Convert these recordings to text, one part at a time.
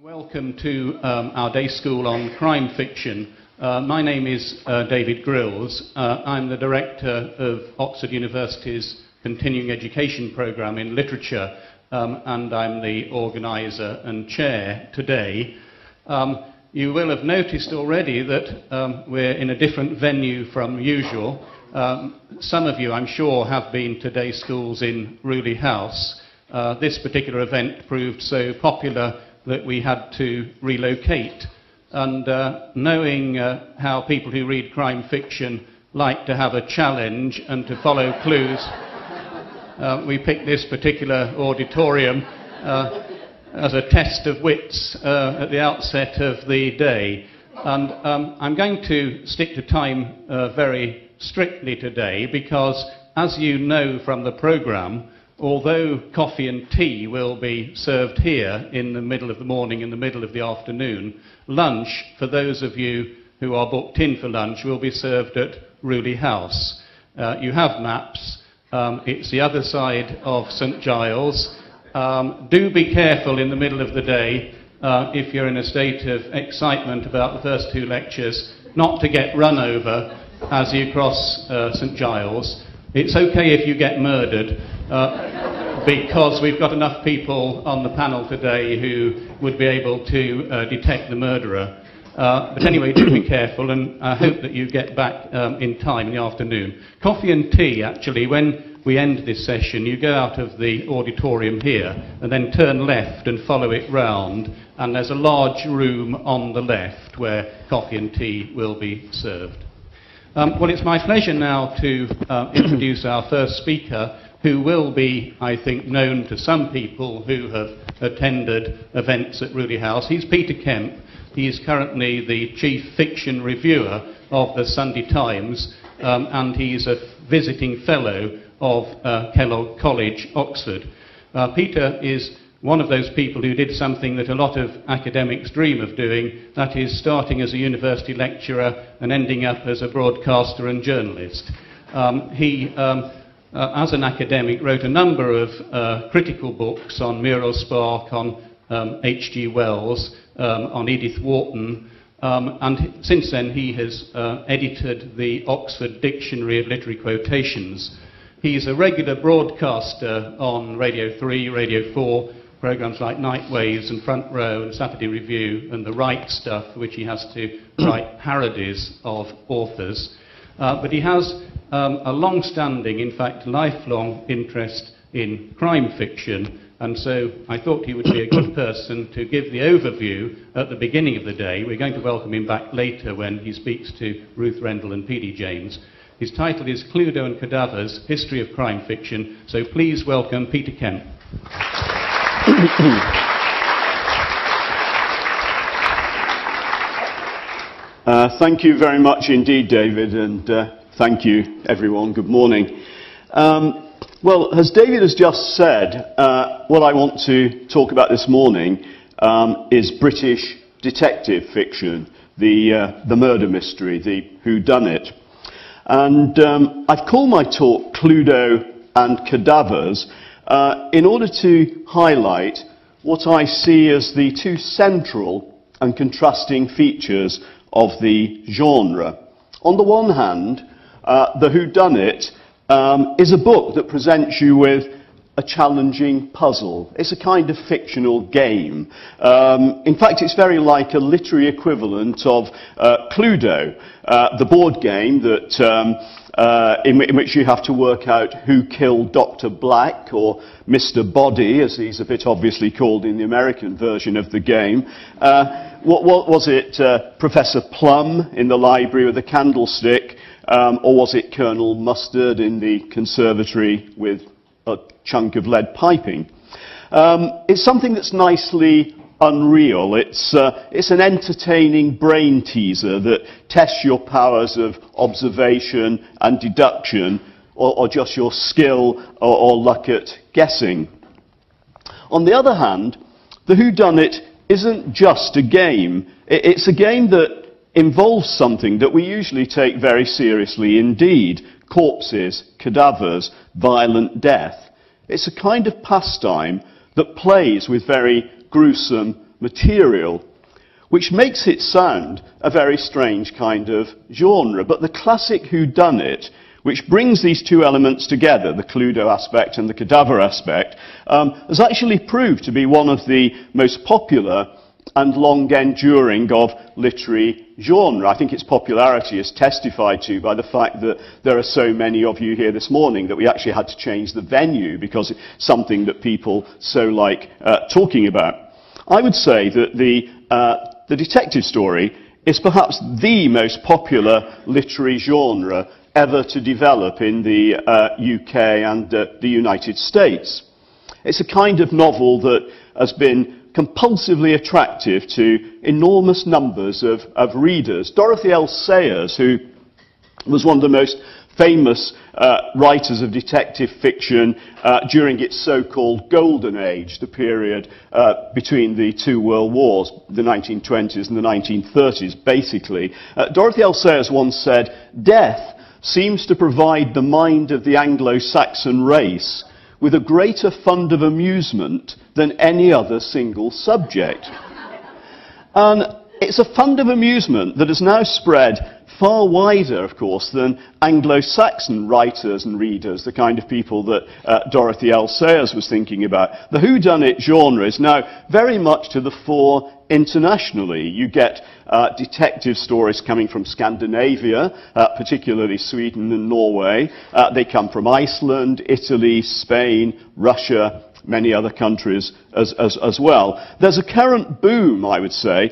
Welcome to our day school on crime fiction. My name is David Grills. I'm the director of Oxford University's continuing education programme in literature, and I'm the organiser and chair today. You will have noticed already that we're in a different venue from usual. Some of you, I'm sure, have been to day schools in Rewley House. This particular event proved so popular that we had to relocate. And knowing how people who read crime fiction like to have a challenge and to follow clues, we picked this particular auditorium as a test of wits at the outset of the day. And I'm going to stick to time very strictly today because, as you know from the programme, although coffee and tea will be served here in the middle of the morning and the middle of the afternoon, lunch, for those of you who are booked in for lunch, will be served at Rewley House. You have maps. It's the other side of St Giles. Do be careful in the middle of the day, if you're in a state of excitement about the first two lectures, not to get run over as you cross St Giles. It's okay if you get murdered, because we've got enough people on the panel today who would be able to detect the murderer. But anyway, do be careful, and I hope that you get back in time in the afternoon. Coffee and tea, actually, when we end this session, you go out of the auditorium here and then turn left and follow it round, and there's a large room on the left where coffee and tea will be served. Well, it's my pleasure now to introduce our first speaker, who will be, I think, known to some people who have attended events at Rewley House. He's Peter Kemp. He's currently the chief fiction reviewer of the Sunday Times, and he's a visiting fellow of Kellogg College, Oxford. Peter is one of those people who did something that a lot of academics dream of doing, that is starting as a university lecturer and ending up as a broadcaster and journalist. He, as an academic, wrote a number of critical books on Muriel Spark, on H.G. Wells, on Edith Wharton, and since then he has edited the Oxford Dictionary of Literary Quotations. He's a regular broadcaster on Radio 3, Radio 4, programmes like Nightways and Front Row and Saturday Review and The Right Stuff, for which he has to write parodies of authors. But he has a long-standing, in fact, lifelong interest in crime fiction, and so I thought he would be a good person to give the overview at the beginning of the day. We're going to welcome him back later when he speaks to Ruth Rendell and P.D. James. His title is Cluedo and Cadavers, History of Crime Fiction, so please welcome Peter Kemp. Thank you very much indeed, David, and thank you, everyone. Good morning. Well, as David has just said, what I want to talk about this morning is British detective fiction, the murder mystery, the whodunit. And I've called my talk Cluedo and Cadavers in order to highlight what I see as the two central and contrasting features of the genre. On the one hand, The Whodunit is a book that presents you with a challenging puzzle. It's a kind of fictional game. In fact, it's very like a literary equivalent of Cluedo, the board game that in which you have to work out who killed Dr. Black, or Mr. Body, as he's a bit obviously called in the American version of the game. What was it, Professor Plum in the library with a candlestick, or was it Colonel Mustard in the conservatory with a chunk of lead piping? It's something that's nicely unreal. It's an entertaining brain teaser that tests your powers of observation and deduction, or just your skill or luck at guessing. On the other hand, The Whodunit isn't just a game. It's a game that involves something that we usually take very seriously indeed: corpses, cadavers, violent death. It's a kind of pastime that plays with very gruesome material, which makes it sound a very strange kind of genre. But the classic whodunit, which brings these two elements together, the Cluedo aspect and the cadaver aspect, has actually proved to be one of the most popular and long-enduring of literary genre. I think its popularity is testified to by the fact that there are so many of you here this morning that we actually had to change the venue because it's something that people so like talking about. I would say that the detective story is perhaps the most popular literary genre ever to develop in the UK and the United States. It's a kind of novel that has been compulsively attractive to enormous numbers of readers. Dorothy L. Sayers, who was one of the most famous writers of detective fiction during its so-called golden age, the period between the two world wars, the 1920s and the 1930s, basically. Dorothy L. Sayers once said, "Death seems to provide the mind of the Anglo-Saxon race with a greater fund of amusement than any other single subject." And it's a fund of amusement that has now spread far wider, of course, than Anglo-Saxon writers and readers, the kind of people that Dorothy L. Sayers was thinking about. The whodunit genre is now very much to the fore internationally. You get detective stories coming from Scandinavia, particularly Sweden and Norway. They come from Iceland, Italy, Spain, Russia, many other countries as well. There's a current boom, I would say,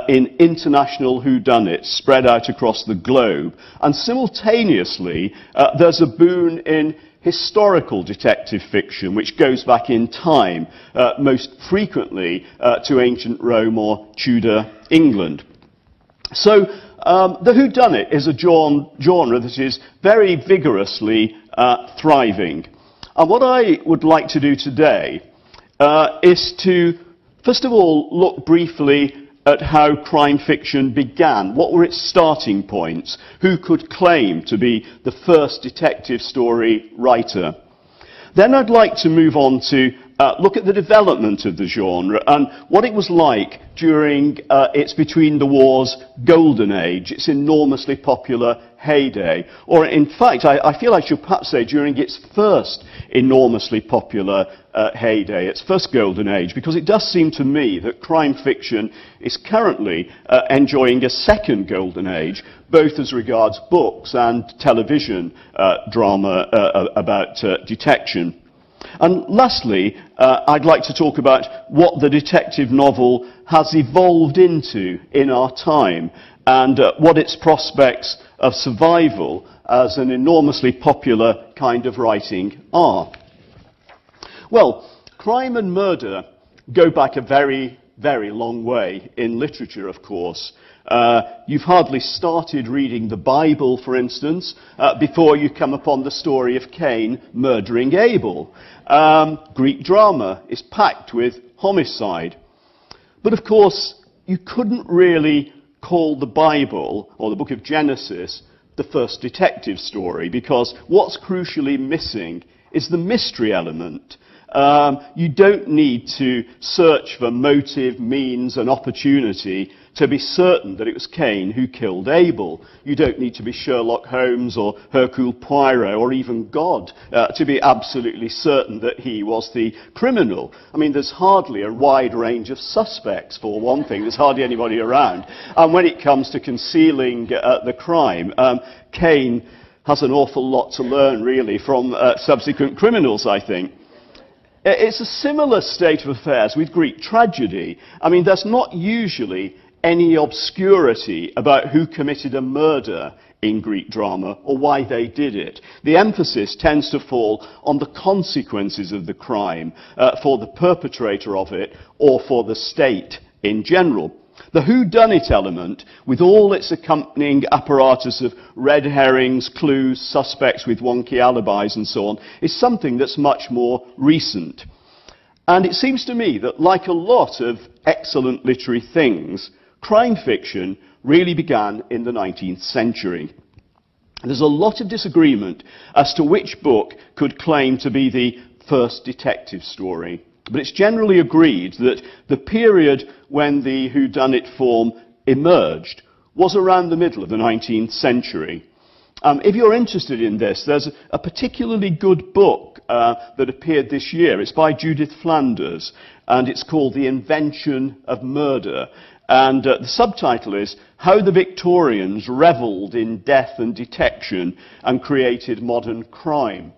in international whodunits spread out across the globe. And simultaneously, there's a boom in historical detective fiction, which goes back in time, most frequently to ancient Rome or Tudor England. So the whodunit is a genre that is very vigorously thriving. And what I would like to do today is to, first of all, look briefly at how crime fiction began. What were its starting points? Who could claim to be the first detective story writer? Then I'd like to move on to look at the development of the genre and what it was like during its between the wars golden age, its enormously popular heyday. Or in fact, I feel I should perhaps say during its first enormously popular heyday, its first golden age, because it does seem to me that crime fiction is currently enjoying a second golden age, both as regards books and television drama about detection. And lastly, I'd like to talk about what the detective novel has evolved into in our time and what its prospects of survival as an enormously popular kind of writing are. Well, crime and murder go back a very, very long way in literature, of course. You've hardly started reading the Bible, for instance, before you come upon the story of Cain murdering Abel. Greek drama is packed with homicide. But of course, you couldn't really call the Bible, or the book of Genesis, the first detective story, because what's crucially missing is the mystery element. You don't need to search for motive, means and opportunity to be certain that it was Cain who killed Abel. You don't need to be Sherlock Holmes or Hercule Poirot or even God to be absolutely certain that he was the criminal. I mean, there's hardly a wide range of suspects, for one thing. There's hardly anybody around. And when it comes to concealing the crime, Cain has an awful lot to learn, really, from subsequent criminals, I think. It's a similar state of affairs with Greek tragedy. I mean, there's not usually any obscurity about who committed a murder in Greek drama or why they did it. The emphasis tends to fall on the consequences of the crime for the perpetrator of it or for the state in general. The whodunit element, with all its accompanying apparatus of red herrings, clues, suspects with wonky alibis and so on, is something that's much more recent. And it seems to me that, like a lot of excellent literary things, crime fiction really began in the 19th century. There's a lot of disagreement as to which book could claim to be the first detective story. But it's generally agreed that the period when the whodunit form emerged was around the middle of the 19th century. If you're interested in this, there's a particularly good book that appeared this year. It's by Judith Flanders, and it's called The Invention of Murder. And the subtitle is How the Victorians Revelled in Death and Detection and Created Modern Crime.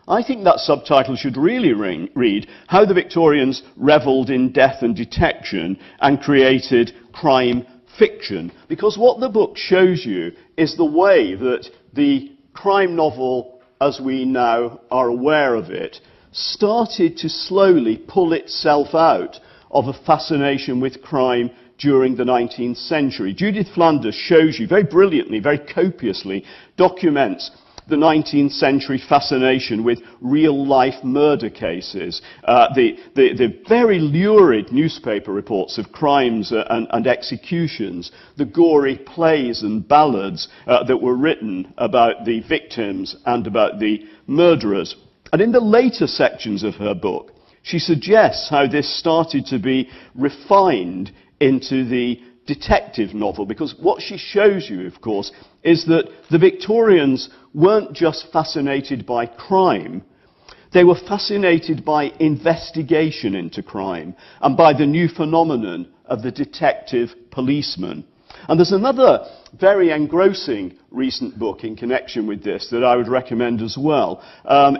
I think that subtitle should really read How the Victorians Revelled in Death and Detection and Created Crime Fiction, because what the book shows you is the way that the crime novel, as we now are aware of it, started to slowly pull itself out of a fascination with crime during the 19th century. Judith Flanders shows you very brilliantly, very copiously, documents the 19th century fascination with real-life murder cases, the very lurid newspaper reports of crimes and executions, the gory plays and ballads that were written about the victims and about the murderers. And in the later sections of her book, she suggests how this started to be refined into the detective novel, because what she shows you, of course, is that the Victorians weren't just fascinated by crime, they were fascinated by investigation into crime and by the new phenomenon of the detective policeman. And there's another very engrossing recent book in connection with this that I would recommend as well.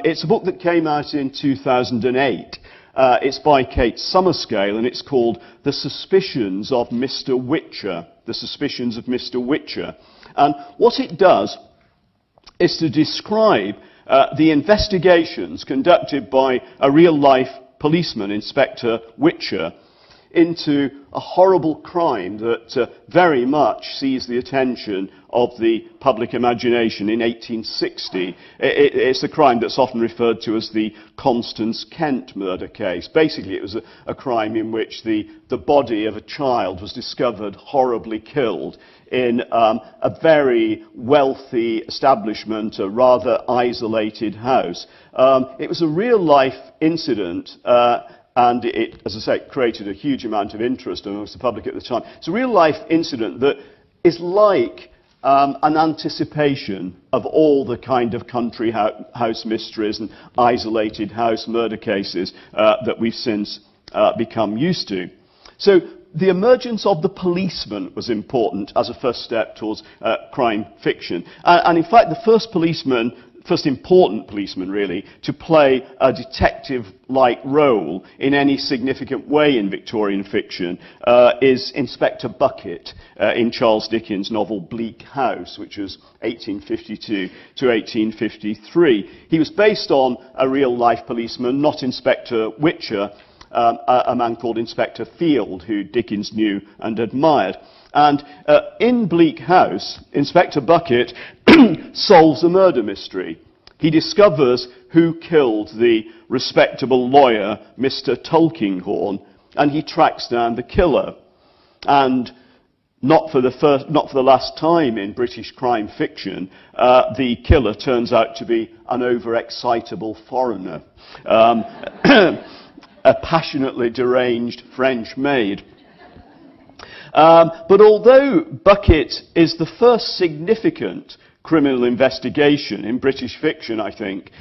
It's a book that came out in 2008. It's by Kate Summerscale, and it's called The Suspicions of Mr. Whicher. The Suspicions of Mr. Whicher. And what it does is to describe the investigations conducted by a real-life policeman, Inspector Whicher, into a horrible crime that very much sees the attention of the public imagination in 1860. It's a crime that's often referred to as the Constance Kent murder case. Basically, it was a crime in which the body of a child was discovered horribly killed in a very wealthy establishment, a rather isolated house. It was a real-life incident, and it, as I say, created a huge amount of interest amongst the public at the time. It's a real-life incident that is like an anticipation of all the kind of country house mysteries and isolated house murder cases that we've since become used to. So the emergence of the policeman was important as a first step towards crime fiction. And in fact, the first important policeman, really, to play a detective-like role in any significant way in Victorian fiction is Inspector Bucket in Charles Dickens' novel Bleak House, which was 1852 to 1853. He was based on a real-life policeman, not Inspector Whicher, a man called Inspector Field, who Dickens knew and admired. And in Bleak House, Inspector Bucket solves a murder mystery. He discovers who killed the respectable lawyer, Mr. Tulkinghorn, and he tracks down the killer. And not for the last time in British crime fiction, the killer turns out to be an overexcitable foreigner, a passionately deranged French maid. But although Bucket is the first significant criminal investigation in British fiction, I think,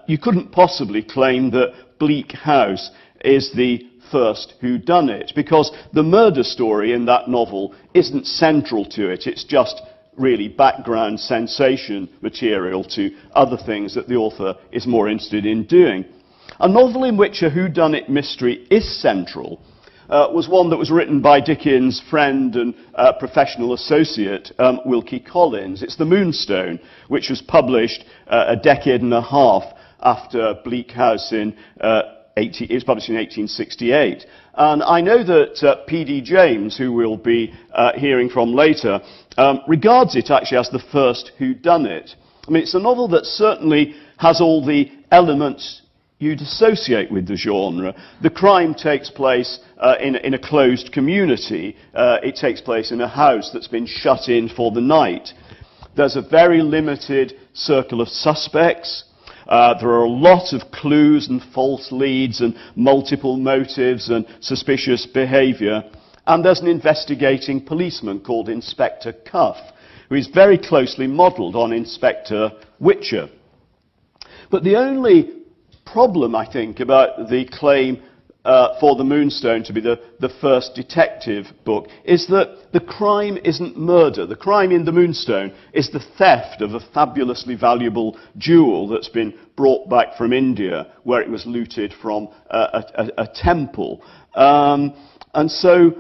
you couldn't possibly claim that Bleak House is the first whodunit, because the murder story in that novel isn't central to it. It's just really background sensation material to other things that the author is more interested in doing. A novel in which a whodunit mystery is central was one that was written by Dickens' friend and professional associate, Wilkie Collins. It's The Moonstone, which was published a decade and a half after Bleak House it was published in 1868. And I know that P.D. James, who we'll be hearing from later, regards it actually as the first whodunit. I mean, it's a novel that certainly has all the elements you'd associate with the genre. The crime takes place in a closed community. It takes place in a house that's been shut in for the night. There's a very limited circle of suspects. There are a lot of clues and false leads and multiple motives and suspicious behaviour. And there's an investigating policeman called Inspector Cuff, who is very closely modelled on Inspector Witcher. But the only problem, I think, about the claim for The Moonstone to be the first detective book is that the crime isn't murder. The crime in The Moonstone is the theft of a fabulously valuable jewel that's been brought back from India, where it was looted from a temple. And so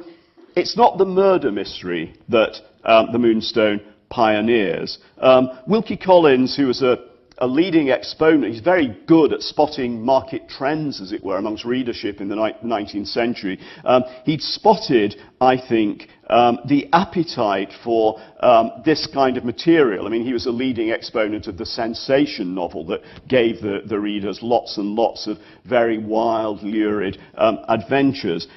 it's not the murder mystery that The Moonstone pioneers. Wilkie Collins, who was a leading exponent, he's very good at spotting market trends, as it were, amongst readership in the 19th century. He'd spotted, I think, the appetite for this kind of material. I mean, he was a leading exponent of the sensation novel that gave the readers lots and lots of very wild, lurid adventures.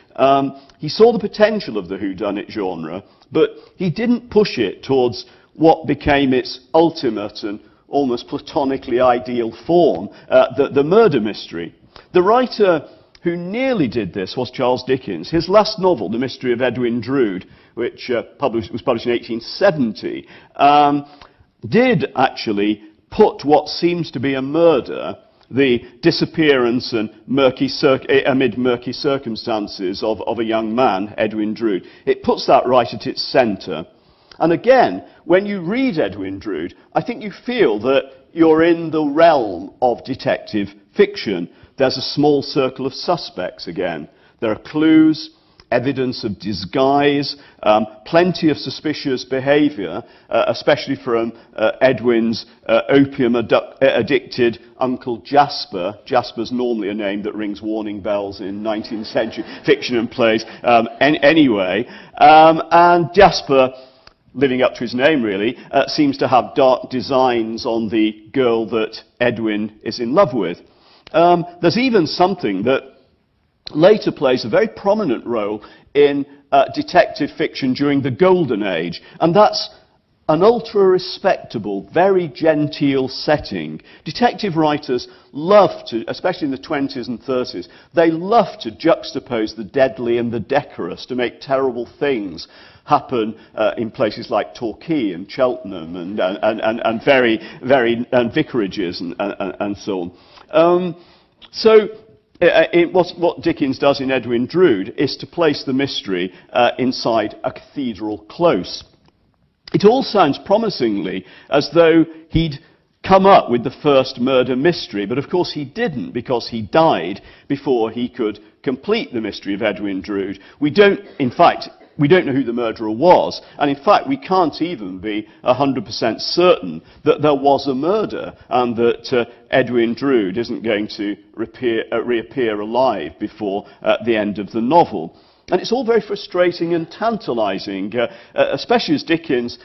He saw the potential of the whodunit genre, but he didn't push it towards what became its ultimate and almost platonically ideal form, the murder mystery. The writer who nearly did this was Charles Dickens. His last novel, The Mystery of Edwin Drood, which was published in 1870, did actually put what seems to be a murder, the disappearance and amid murky circumstances of a young man, Edwin Drood. It puts that right at its centre. And again, when you read Edwin Drood, I think you feel that you're in the realm of detective fiction. There's a small circle of suspects again. There are clues, evidence of disguise, plenty of suspicious behaviour, especially from Edwin's opium-addicted Uncle Jasper. Jasper's normally a name that rings warning bells in 19th century fiction and plays. Anyway, and Jasper, living up to his name really, seems to have dark designs on the girl that Edwin is in love with. There's even something that later plays a very prominent role in detective fiction during the Golden Age, and that's an ultra-respectable, very genteel setting. Detective writers love to, especially in the 20s and 30s, they love to juxtapose the deadly and the decorous to make terrible things happen in places like Torquay and Cheltenham and vicarages and so on. What Dickens does in Edwin Drood is to place the mystery inside a cathedral close. It all sounds promisingly as though he'd come up with the first murder mystery, but of course he didn't, because he died before he could complete the mystery of Edwin Drood. We don't know who the murderer was, and in fact we can't even be 100% certain that there was a murder and that Edwin Drood isn't going to reappear alive before the end of the novel. And it's all very frustrating and tantalising, especially as Dickens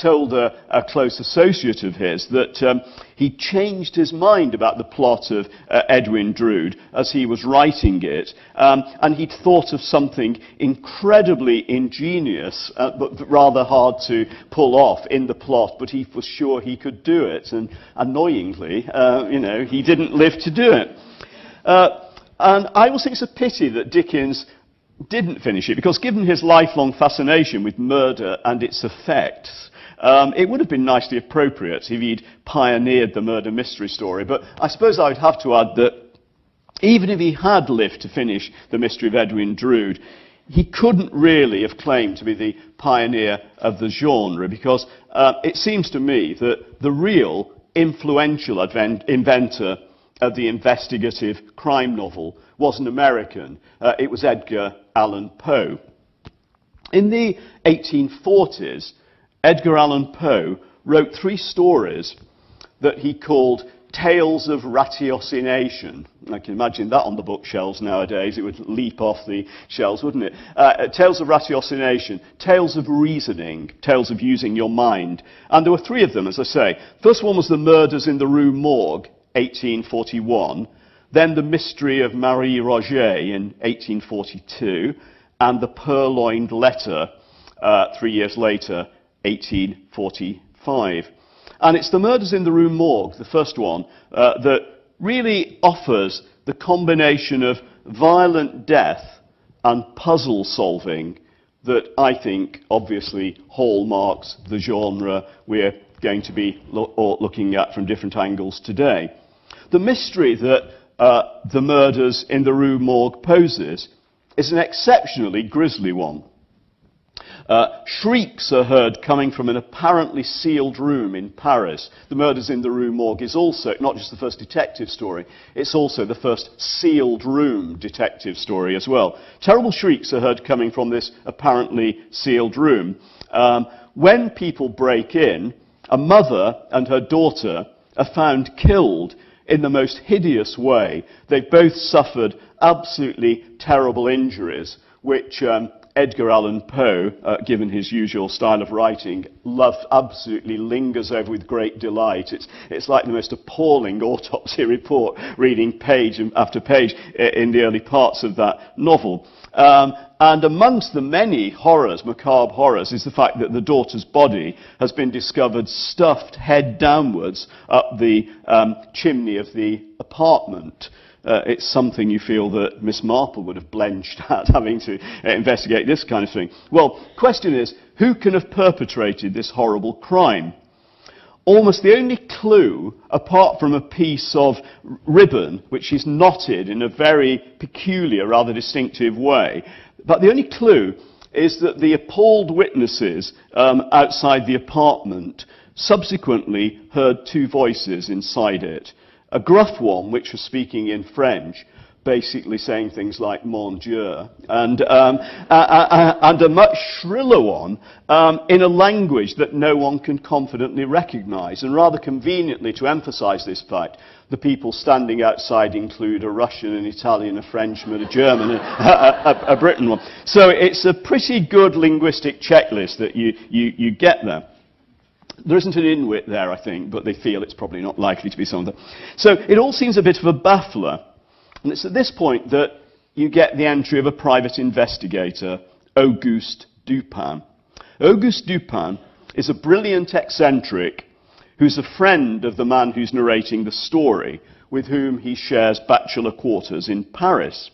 told a close associate of his that he changed his mind about the plot of Edwin Drood as he was writing it, and he'd thought of something incredibly ingenious, but rather hard to pull off in the plot, but he was sure he could do it, and annoyingly, he didn't live to do it. And I always think it's a pity that Dickens didn't finish it, because given his lifelong fascination with murder and its effects, it would have been nicely appropriate if he'd pioneered the murder mystery story. But I suppose I would have to add that even if he had lived to finish the mystery of Edwin Drood, he couldn't really have claimed to be the pioneer of the genre, because it seems to me that the real influential inventor of the investigative crime novel was an American. It was Edgar Allan Poe. In the 1840s, Edgar Allan Poe wrote 3 stories that he called Tales of Ratiocination. I can imagine that on the bookshelves nowadays. It would leap off the shelves, wouldn't it? Tales of Ratiocination, Tales of Reasoning, Tales of Using Your Mind. And there were 3 of them, as I say. First one was The Murders in the Rue Morgue, 1841. Then The Mystery of Marie Roget in 1842, and The Purloined Letter 3 years later, 1845. And it's The Murders in the Rue Morgue, the first one, that really offers the combination of violent death and puzzle solving that I think obviously hallmarks the genre we're going to be looking at from different angles today. The mystery that The Murders in the Rue Morgue poses is an exceptionally grisly one. Shrieks are heard coming from an apparently sealed room in Paris. The Murders in the Rue Morgue is also not just the first detective story, it's also the first sealed room detective story as well. Terrible shrieks are heard coming from this apparently sealed room. When people break in, a mother and her daughter are found killed in the most hideous way. They've both suffered absolutely terrible injuries, which Edgar Allan Poe, given his usual style of writing, absolutely lingers over with great delight. It's like the most appalling autopsy report, reading page after page in the early parts of that novel. And amongst the many horrors, macabre horrors, is the fact that the daughter's body has been discovered stuffed head downwards up the chimney of the apartment. It's something you feel that Miss Marple would have blenched at, having to investigate this kind of thing. Well, question is, who can have perpetrated this horrible crime? Almost the only clue, apart from a piece of ribbon, which is knotted in a very peculiar, rather distinctive way, but the only clue is that the appalled witnesses outside the apartment subsequently heard two voices inside it. A gruff one, which was speaking in French, basically saying things like "mon Dieu," and a much shriller one in a language that no one can confidently recognize. And rather conveniently, to emphasize this fact, the people standing outside include a Russian, an Italian, a Frenchman, a German, and a Briton one. So it's a pretty good linguistic checklist that you get there. There isn't an inwit there, I think, but they feel it's probably not likely to be something. So it all seems a bit of a baffler. And it's at this point that you get the entry of a private investigator, Auguste Dupin. Auguste Dupin is a brilliant eccentric who's a friend of the man who's narrating the story, with whom he shares bachelor quarters in Paris.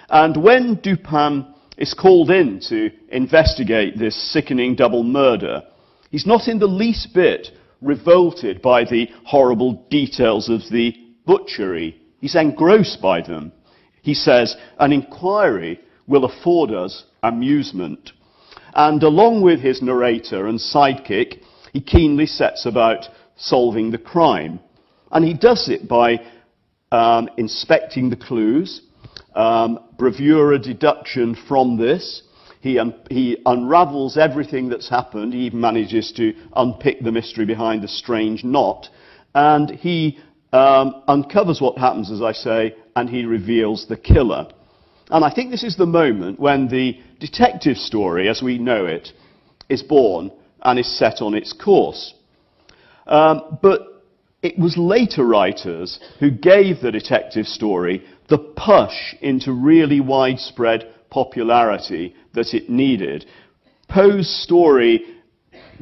And when Dupin is called in to investigate this sickening double murder, he's not in the least bit revolted by the horrible details of the butchery. He's engrossed by them. He says, an inquiry will afford us amusement. And along with his narrator and sidekick, he keenly sets about solving the crime. And he does it by inspecting the clues, bravura deduction from this. He unravels everything that's happened. He even manages to unpick the mystery behind the strange knot. And he uncovers what happens, as I say, and he reveals the killer. And I think this is the moment when the detective story, as we know it, is born and is set on its course. But it was later writers who gave the detective story the push into really widespread popularity that it needed. Poe's story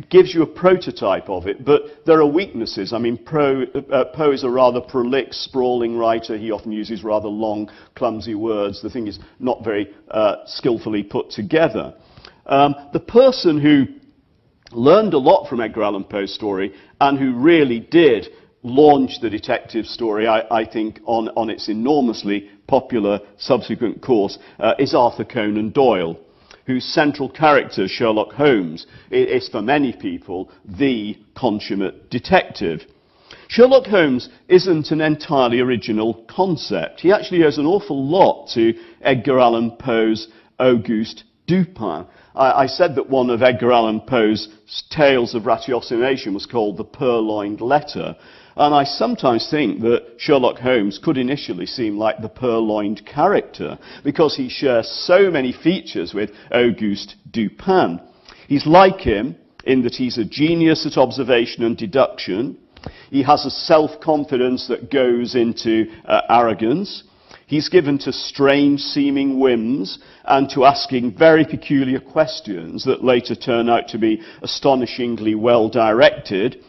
gives you a prototype of it, but there are weaknesses. I mean, Poe is a rather prolific, sprawling writer. He often uses rather long, clumsy words. The thing is not very skillfully put together. The person who learned a lot from Edgar Allan Poe's story and who really did launch the detective story, I think, on its enormously popular subsequent course, is Arthur Conan Doyle, whose central character, Sherlock Holmes, is for many people the consummate detective. Sherlock Holmes isn't an entirely original concept. He actually owes an awful lot to Edgar Allan Poe's Auguste Dupin. I said that one of Edgar Allan Poe's tales of ratiocination was called The Purloined Letter. And I sometimes think that Sherlock Holmes could initially seem like the purloined character, because he shares so many features with Auguste Dupin. He's like him in that he's a genius at observation and deduction. He has a self-confidence that goes into arrogance. He's given to strange-seeming whims and to asking very peculiar questions that later turn out to be astonishingly well-directed.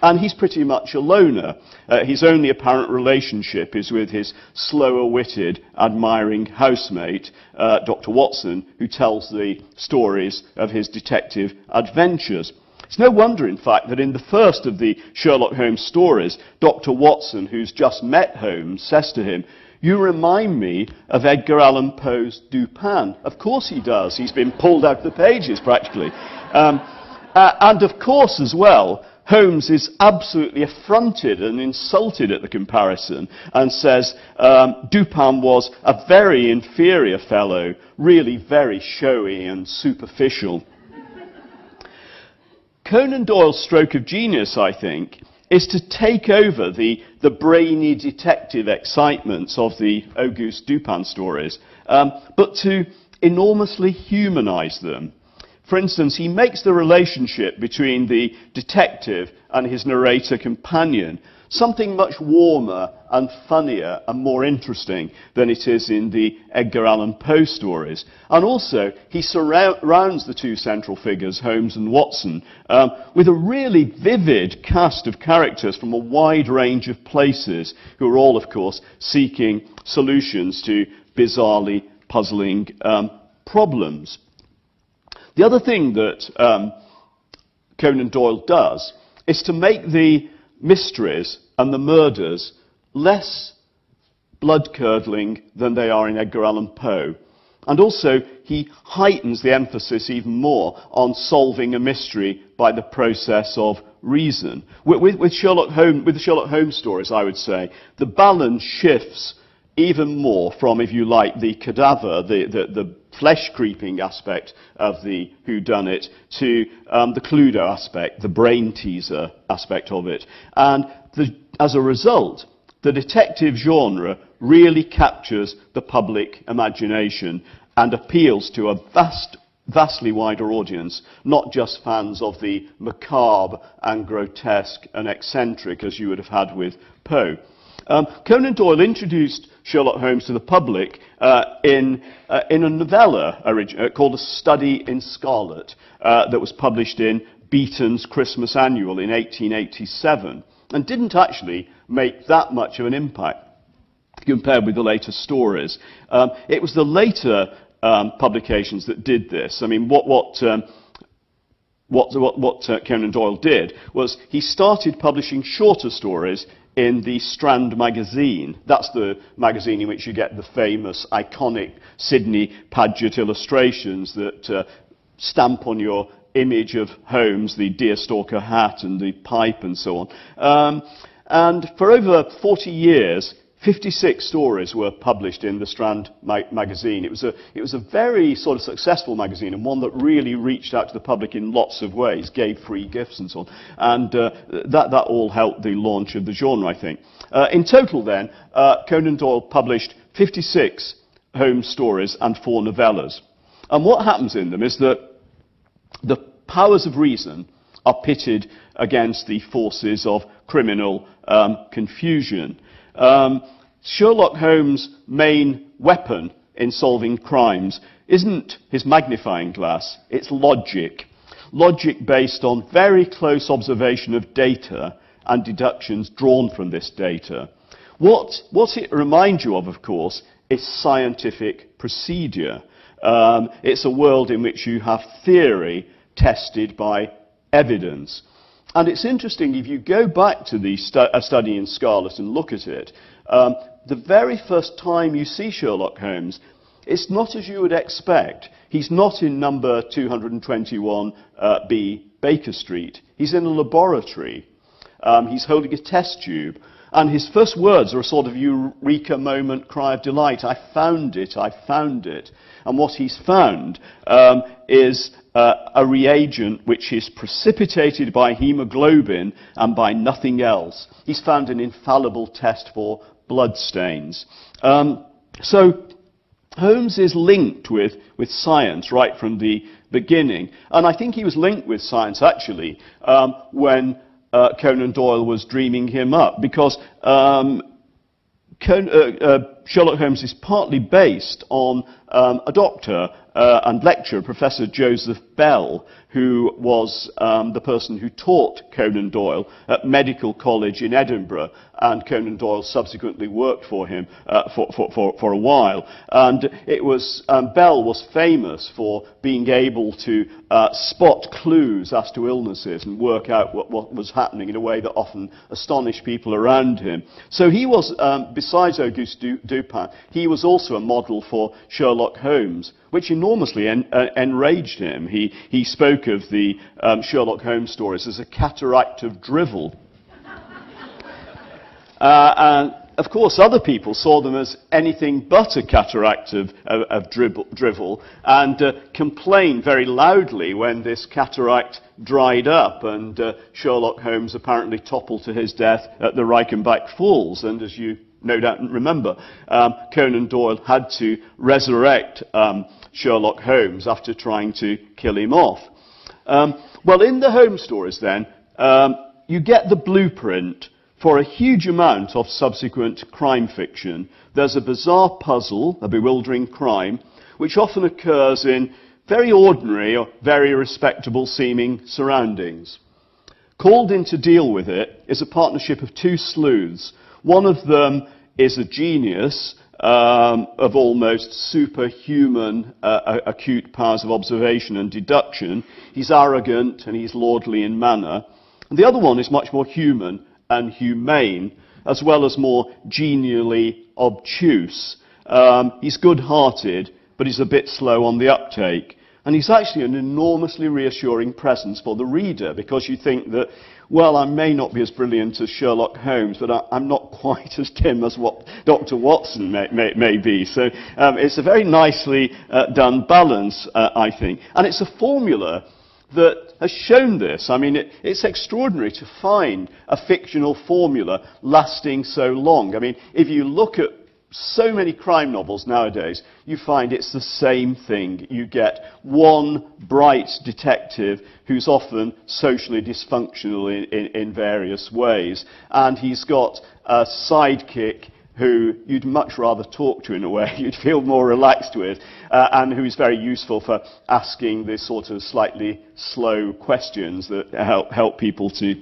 and he's pretty much a loner. His only apparent relationship is with his slower-witted, admiring housemate, Dr. Watson, who tells the stories of his detective adventures. It's no wonder, in fact, that in the first of the Sherlock Holmes stories, Dr. Watson, who's just met Holmes, says to him, "You remind me of Edgar Allan Poe's Dupin." Of course he does. He's been pulled out of the pages, practically. And of course, as well, Holmes is absolutely affronted and insulted at the comparison and says Dupin was a very inferior fellow, really very showy and superficial. Conan Doyle's stroke of genius, I think, is to take over the brainy detective excitements of the Auguste Dupin stories, but to enormously humanize them. For instance, he makes the relationship between the detective and his narrator companion something much warmer and funnier and more interesting than it is in the Edgar Allan Poe stories. And also, he surrounds the two central figures, Holmes and Watson, with a really vivid cast of characters from a wide range of places, who are all, of course, seeking solutions to bizarrely puzzling problems. The other thing that Conan Doyle does is to make the mysteries and the murders less blood-curdling than they are in Edgar Allan Poe. And also, he heightens the emphasis even more on solving a mystery by the process of reason. With the Sherlock Holmes stories, I would say, the balance shifts even more from, if you like, the cadaver, the flesh-creeping aspect of the whodunit, to the Cluedo aspect, the brain-teaser aspect of it. And as a result, the detective genre really captures the public imagination and appeals to a vastly wider audience, not just fans of the macabre and grotesque and eccentric as you would have had with Poe. Conan Doyle introduced Sherlock Holmes to the public in a novella called A Study in Scarlet that was published in Beeton's Christmas Annual in 1887, and didn't actually make that much of an impact compared with the later stories. It was the later publications that did this. I mean, what Conan Doyle did was he started publishing shorter stories in the Strand magazine. That's the magazine in which you get the famous, iconic Sidney Paget illustrations that stamp on your image of Holmes, the deerstalker hat and the pipe and so on. And for over 40 years, 56 stories were published in the Strand magazine. It was a very sort of successful magazine, and one that really reached out to the public in lots of ways, gave free gifts and so on. And that all helped the launch of the genre, I think. In total then, Conan Doyle published 56 Holmes stories and 4 novellas. And what happens in them is that the powers of reason are pitted against the forces of criminal confusion. Sherlock Holmes' main weapon in solving crimes isn't his magnifying glass, it's logic. Logic based on very close observation of data and deductions drawn from this data. What it reminds you of course, is scientific procedure. It's a world in which you have theory tested by evidence. And it's interesting, if you go back to the A Study in Scarlet and look at it, the very first time you see Sherlock Holmes, it's not as you would expect. He's not in number 221B Baker Street. He's in a laboratory. He's holding a test tube. And his first words are a sort of eureka moment cry of delight. I found it, I found it. And what he's found is a reagent which is precipitated by hemoglobin and by nothing else. He's found an infallible test for blood stains. So Holmes is linked with science right from the beginning. And I think he was linked with science, actually, when Conan Doyle was dreaming him up. Because Sherlock Holmes is partly based on a doctor and lecturer, Professor Joseph Bell, who was the person who taught Conan Doyle at Medical College in Edinburgh, and Conan Doyle subsequently worked for him for a while. And it was Bell was famous for being able to spot clues as to illnesses and work out what was happening in a way that often astonished people around him. So he was, besides Auguste Dupin, he was also a model for Sherlock Holmes, which enormously enraged him. He spoke of the Sherlock Holmes stories as a cataract of drivel. And of course, other people saw them as anything but a cataract of drivel, and complained very loudly when this cataract dried up, and Sherlock Holmes apparently toppled to his death at the Reichenbach Falls. And as you no doubt remember, Conan Doyle had to resurrect Sherlock Holmes after trying to kill him off. Well, in the Holmes stories then, you get the blueprint for a huge amount of subsequent crime fiction. There's a bizarre puzzle, a bewildering crime, which often occurs in very ordinary or very respectable seeming surroundings. Called in to deal with it is a partnership of two sleuths. One of them is a genius of almost superhuman acute powers of observation and deduction. He's arrogant and he's lordly in manner. And the other one is much more human and humane, as well as more genially obtuse. He's good-hearted, but he's a bit slow on the uptake. And he's actually an enormously reassuring presence for the reader, because you think that, well, I may not be as brilliant as Sherlock Holmes, but I'm not quite as dim as what Dr. Watson may be. So it's a very nicely done balance, I think. And it's a formula that has shown this. I mean, it's extraordinary to find a fictional formula lasting so long. I mean, if you look at so many crime novels nowadays, you find it's the same thing. You get one bright detective who's often socially dysfunctional in various ways, and he's got a sidekick who you'd much rather talk to in a way, you'd feel more relaxed with, and who's very useful for asking the sort of slightly slow questions that help people to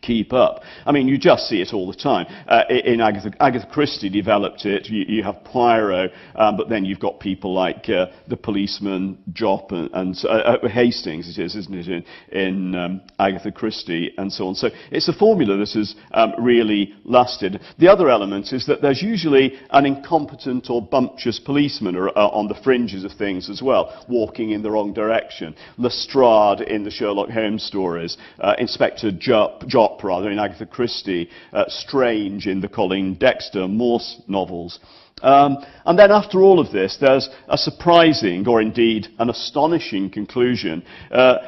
keep up. I mean, you just see it all the time. In Agatha Christie developed it. You have Poirot, but then you've got people like the policeman Jopp and Hastings, it is, isn't it, in Agatha Christie and so on. So it's a formula that has really lasted. The other element is that there's usually an incompetent or bumptious policeman on the fringes of things as well, walking in the wrong direction. Lestrade in the Sherlock Holmes stories, Inspector Jopp rather in Agatha Christie, Strange in the Colin Dexter Morse novels. And then after all of this, there's a surprising, or indeed an astonishing conclusion,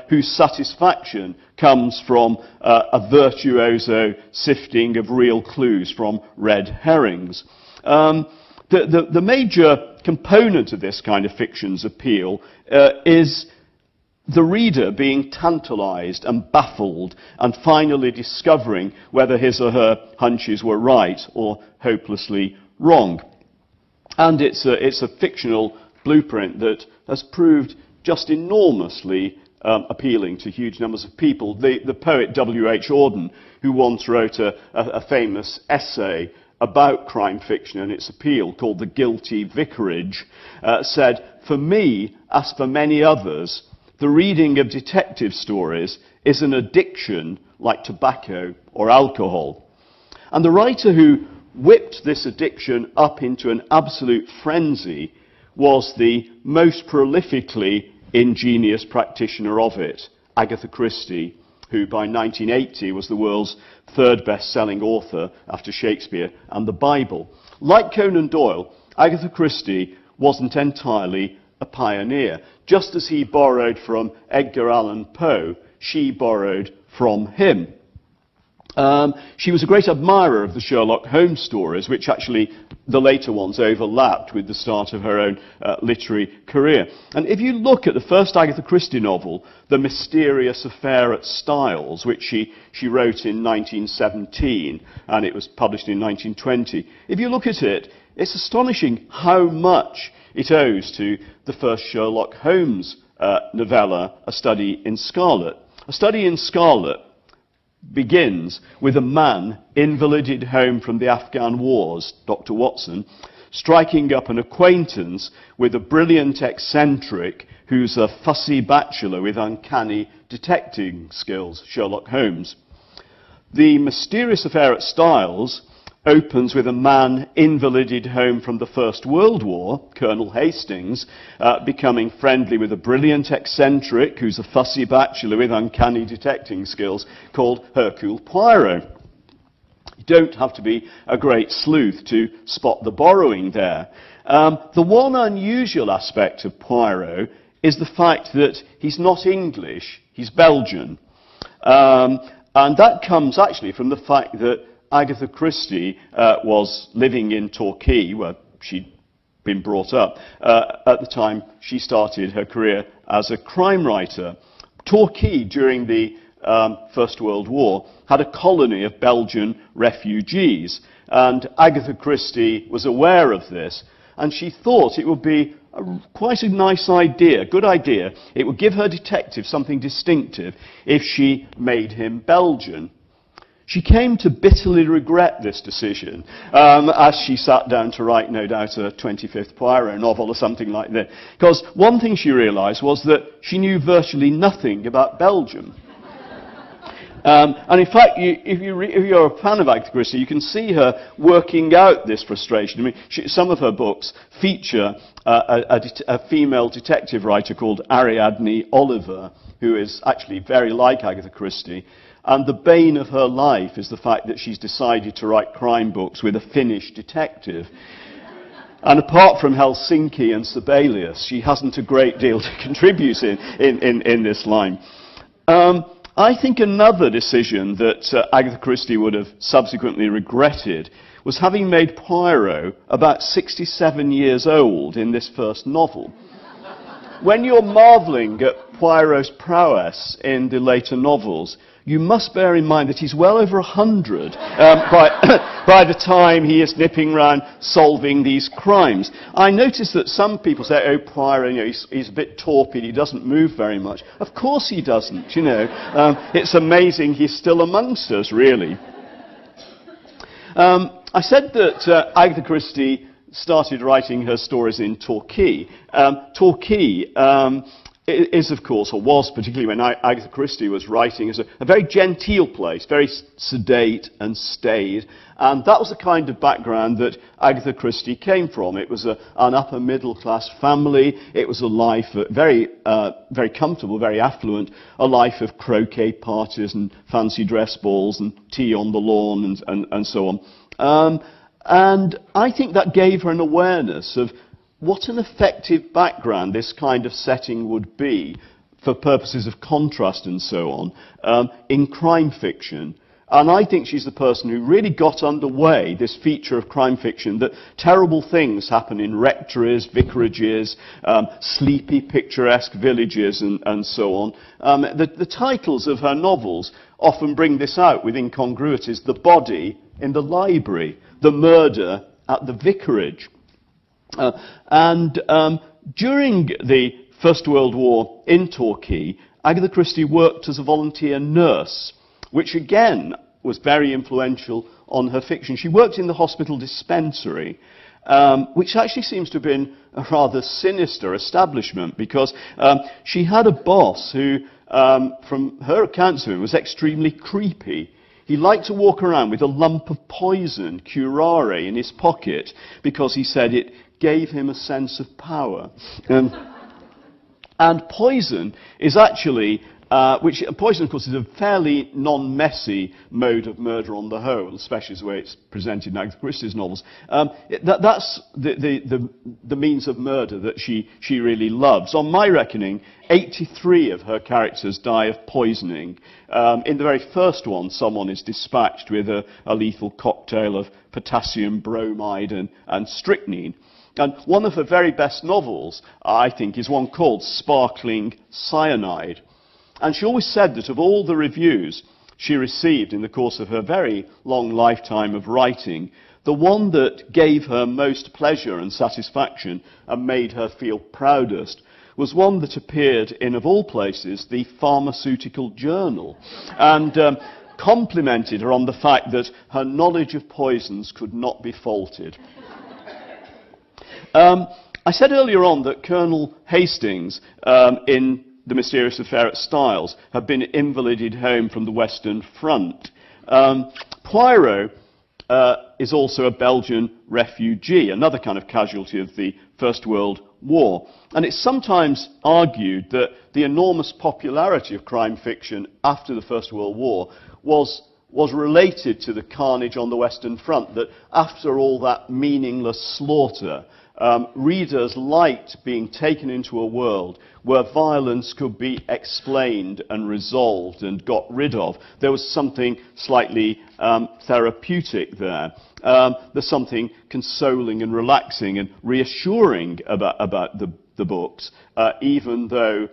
whose satisfaction comes from a virtuoso sifting of real clues from red herrings. The major component of this kind of fiction's appeal is the reader being tantalized and baffled and finally discovering whether his or her hunches were right or hopelessly wrong. And it's a fictional blueprint that has proved just enormously appealing to huge numbers of people. The poet W.H. Auden, who once wrote a famous essay about crime fiction and its appeal called The Guilty Vicarage, said, "For me, as for many others, the reading of detective stories is an addiction like tobacco or alcohol." And the writer who whipped this addiction up into an absolute frenzy was the most prolifically ingenious practitioner of it, Agatha Christie, who by 1980 was the world's third best-selling author after Shakespeare and the Bible. Like Conan Doyle, Agatha Christie wasn't entirely a pioneer. Just as he borrowed from Edgar Allan Poe, she borrowed from him. She was a great admirer of the Sherlock Holmes stories, which actually the later ones overlapped with the start of her own literary career. And if you look at the first Agatha Christie novel, The Mysterious Affair at Styles, which she wrote in 1917, and it was published in 1920, if you look at it, it's astonishing how much it owes to the first Sherlock Holmes novella, A Study in Scarlet. A Study in Scarlet begins with a man invalided home from the Afghan wars, Dr. Watson, striking up an acquaintance with a brilliant eccentric who's a fussy bachelor with uncanny detecting skills, Sherlock Holmes. The mysterious affair at Styles opens with a man invalided home from the First World War, Colonel Hastings, becoming friendly with a brilliant eccentric who's a fussy bachelor with uncanny detecting skills called Hercule Poirot. You don't have to be a great sleuth to spot the borrowing there. The one unusual aspect of Poirot is the fact that he's not English, he's Belgian. And that comes actually from the fact that Agatha Christie was living in Torquay, where she'd been brought up, at the time she started her career as a crime writer. Torquay, during the First World War, had a colony of Belgian refugees, and Agatha Christie was aware of this, and she thought it would be quite a nice idea, good idea. It would give her detective something distinctive if she made him Belgian. She came to bitterly regret this decision as she sat down to write, no doubt, a 25th Poirot novel or something like that. Because one thing she realised was that she knew virtually nothing about Belgium. And in fact, if you're a fan of Agatha Christie, you can see her working out this frustration. I mean, some of her books feature a female detective writer called Ariadne Oliver, who is actually very like Agatha Christie. And the bane of her life is the fact that she's decided to write crime books with a Finnish detective. And apart from Helsinki and Sibelius, she hasn't a great deal to contribute in this line. I think another decision that Agatha Christie would have subsequently regretted was having made Poirot about 67 years old in this first novel. When you're marvelling at Poirot's prowess in the later novels, you must bear in mind that he's well over 100 by the time he is nipping round solving these crimes. I notice that some people say, oh, Poirot, you know, he's a bit torpid, he doesn't move very much. Of course he doesn't, you know. It's amazing he's still amongst us, really. I said that Agatha Christie started writing her stories in Torquay. Torquay is, of course, or was, particularly when Agatha Christie was writing, as a very genteel place, very sedate and staid. And that was the kind of background that Agatha Christie came from. It was an upper middle class family. It was a life very comfortable, very affluent, a life of croquet parties and fancy dress balls and tea on the lawn and so on. And I think that gave her an awareness of what an effective background this kind of setting would be for purposes of contrast and so on in crime fiction. And I think she's the person who really got underway this feature of crime fiction, that terrible things happen in rectories, vicarages, sleepy, picturesque villages and so on. The titles of her novels often bring this out with incongruities. The body in the library, the murder at the vicarage. During the First World War in Torquay, Agatha Christie worked as a volunteer nurse, which again was very influential on her fiction. She worked in the hospital dispensary, which actually seems to have been a rather sinister establishment, because she had a boss who, from her accounts of him, was extremely creepy. He liked to walk around with a lump of poison, curare, in his pocket, because he said it gave him a sense of power. And poison is actually, poison of course is a fairly non-messy mode of murder on the whole, especially the way it's presented in Agatha Christie's novels. That's the means of murder that she really loves. On my reckoning, 83 of her characters die of poisoning. In the very first one, someone is dispatched with a lethal cocktail of potassium bromide and strychnine. And one of her very best novels, I think, is one called Sparkling Cyanide. And she always said that of all the reviews she received in the course of her very long lifetime of writing, the one that gave her most pleasure and satisfaction and made her feel proudest was one that appeared in, of all places, the Pharmaceutical Journal, and complimented her on the fact that her knowledge of poisons could not be faulted. I said earlier on that Colonel Hastings, in The Mysterious Affair at Styles, had been invalided home from the Western Front. Poirot is also a Belgian refugee, another kind of casualty of the First World War. And it's sometimes argued that the enormous popularity of crime fiction after the First World War was related to the carnage on the Western Front, that after all that meaningless slaughter, readers liked being taken into a world where violence could be explained and resolved and got rid of. There was something slightly therapeutic there. There's something consoling and relaxing and reassuring about the books, even though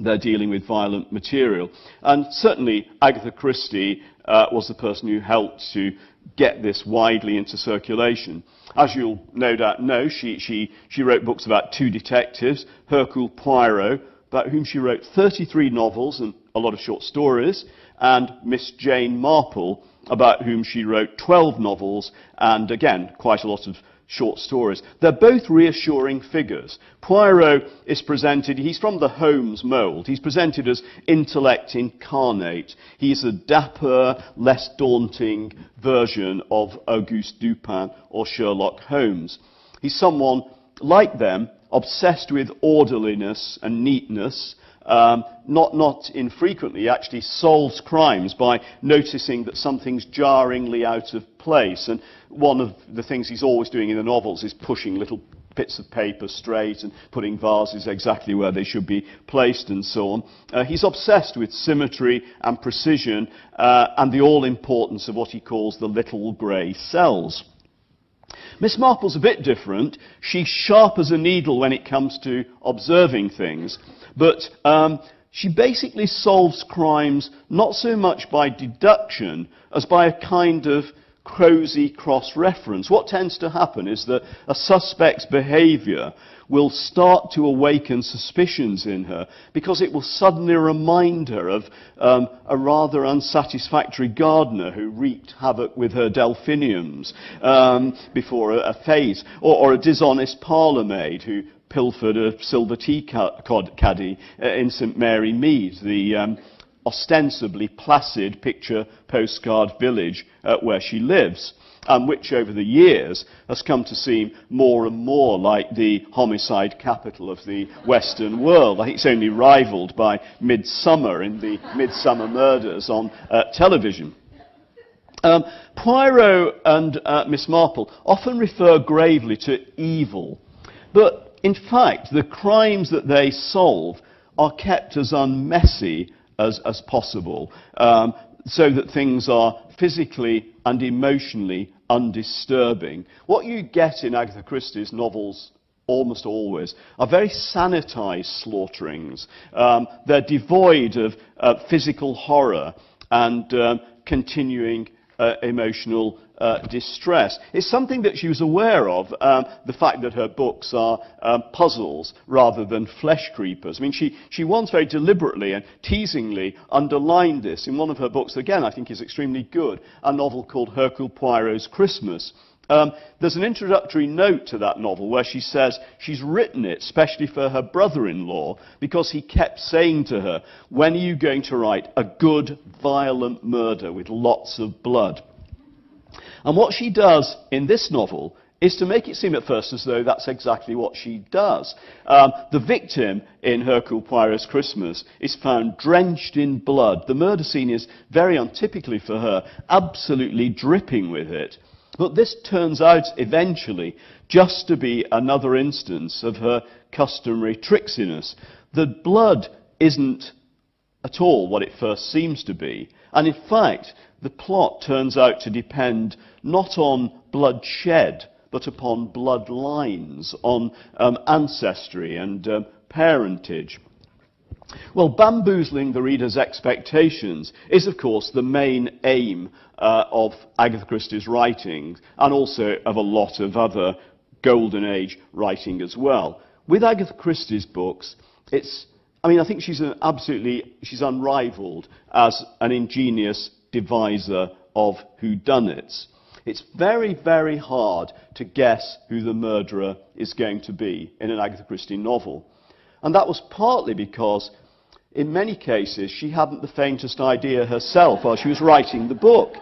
they're dealing with violent material. And certainly Agatha Christie was the person who helped to get this widely into circulation. As you'll no doubt know, she wrote books about two detectives, Hercule Poirot, about whom she wrote 33 novels and a lot of short stories, and Miss Jane Marple, about whom she wrote 12 novels and, again, quite a lot of short stories. They're both reassuring figures. Poirot is presented, he's from the Holmes mould, he's presented as intellect incarnate. He's a dapper, less daunting version of Auguste Dupin or Sherlock Holmes. He's someone, like them, obsessed with orderliness and neatness. Not infrequently actually solves crimes by noticing that something's jarringly out of place. And one of the things he's always doing in the novels is pushing little bits of paper straight and putting vases exactly where they should be placed and so on. He's obsessed with symmetry and precision and the all-importance of what he calls the little grey cells. Miss Marple's a bit different. She's sharp as a needle when it comes to observing things, but she basically solves crimes not so much by deduction as by a kind of Crozy cross-reference. What tends to happen is that a suspect's behaviour will start to awaken suspicions in her because it will suddenly remind her of a rather unsatisfactory gardener who wreaked havoc with her delphiniums before a phase, or a dishonest parlourmaid who pilfered a silver tea caddy in St Mary Mead, the ostensibly placid picture postcard village where she lives, and which over the years has come to seem more and more like the homicide capital of the Western world. I think it's only rivalled by Midsummer in the Midsummer Murders on television. Poirot and Miss Marple often refer gravely to evil, but in fact the crimes that they solve are kept as unmessy as possible, so that things are physically and emotionally undisturbing. What you get in Agatha Christie's novels almost always are very sanitized slaughterings. They're devoid of physical horror and continuing emotional distress. It's something that she was aware of, the fact that her books are puzzles rather than flesh creepers. I mean, she once very deliberately and teasingly underlined this in one of her books, that again I think is extremely good, a novel called Hercule Poirot's Christmas. There's an introductory note to that novel where she says she's written it specially for her brother-in-law because he kept saying to her, when are you going to write a good, violent murder with lots of blood? And what she does in this novel is to make it seem at first as though that's exactly what she does. The victim in Hercule Poirot's Christmas is found drenched in blood. The murder scene is very untypically for her, absolutely dripping with it. But this turns out eventually just to be another instance of her customary tricksiness. The blood isn't at all what it first seems to be. And in fact, the plot turns out to depend not on bloodshed, but upon bloodlines, on ancestry and parentage. Well, bamboozling the reader's expectations is, of course, the main aim of Agatha Christie's writings, and also of a lot of other Golden Age writing as well. With Agatha Christie's books, I think she's unrivaled as an ingenious deviser of whodunits. It's very, very hard to guess who the murderer is going to be in an Agatha Christie novel. And that was partly because, in many cases, she hadn't the faintest idea herself while she was writing the book.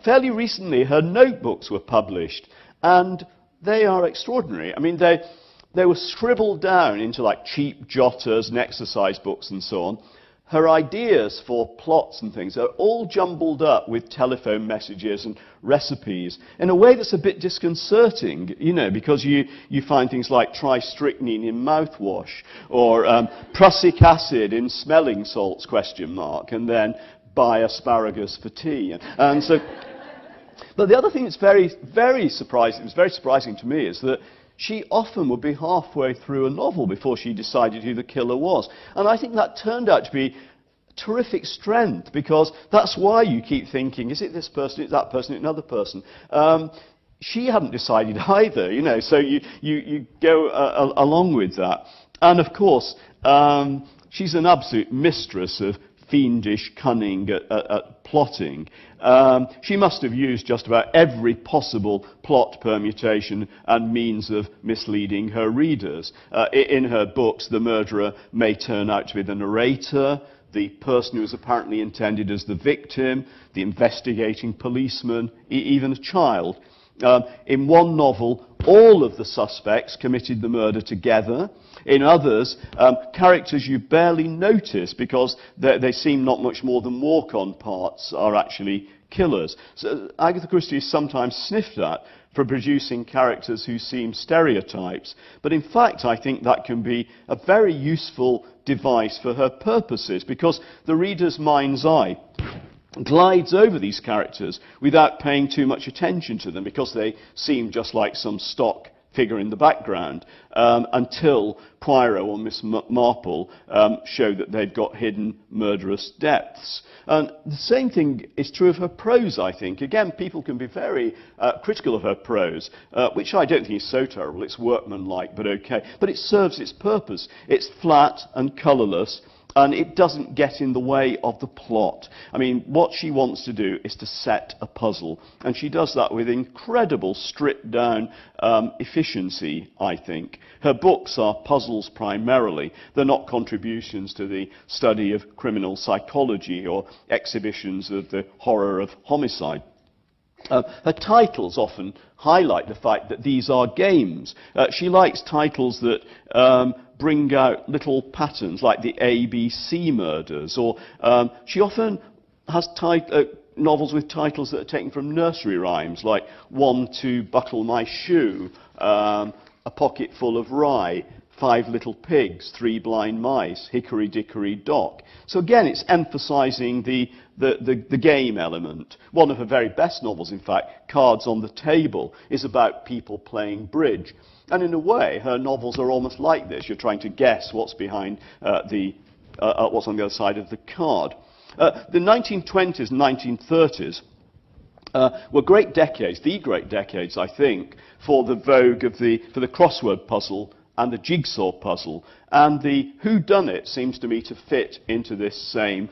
Fairly recently, her notebooks were published, and they are extraordinary. I mean, they were scribbled down into like cheap jotters and exercise books and so on. Her ideas for plots and things are all jumbled up with telephone messages and recipes in a way that's a bit disconcerting, because you find things like try strychnine in mouthwash, or prussic acid in smelling salts, ? And then buy asparagus for tea. And so, but the other thing that's very, very surprising, it was very surprising to me, is that she often would be halfway through a novel before she decided who the killer was. And I think that turned out to be terrific strength, because that's why you keep thinking, is it this person, is it that person, is it another person? She hadn't decided either, so you go along with that. And of course, she's an absolute mistress of fiendish cunning at plotting. She must have used just about every possible plot permutation and means of misleading her readers. In her books, the murderer may turn out to be the narrator, the person who is apparently intended as the victim, the investigating policeman, even a child. In one novel, all of the suspects committed the murder together. In others, characters you barely notice because they seem not much more than walk-on parts are actually killers. So Agatha Christie is sometimes sniffed at for producing characters who seem stereotypes. But in fact, I think that can be a very useful device for her purposes, because the reader's mind's eye glides over these characters without paying too much attention to them, because they seem just like some stock figure in the background, until Poirot or Miss Marple show that they've got hidden murderous depths. And the same thing is true of her prose, I think. Again, people can be very critical of her prose, which I don't think is so terrible. It's workmanlike, but okay. But it serves its purpose. It's flat and colourless, and it doesn't get in the way of the plot. I mean, what she wants to do is to set a puzzle, and she does that with incredible stripped-down efficiency, I think. Her books are puzzles primarily. They're not contributions to the study of criminal psychology or exhibitions of the horror of homicide. Her titles often highlight the fact that these are games. She likes titles that bring out little patterns, like the ABC murders, or she often has novels with titles that are taken from nursery rhymes, like One to Buckle My Shoe, A Pocket Full of Rye, Five Little Pigs, Three Blind Mice, Hickory Dickory Dock. So again, it's emphasizing the game element. One of her very best novels, in fact, Cards on the Table, is about people playing bridge. And in a way, her novels are almost like this. You're trying to guess what's behind what's on the other side of the card. The 1920s and 1930s were great decades, the great decades, I think, for the vogue of for the crossword puzzle and the jigsaw puzzle. And the whodunit seems to me to fit into this same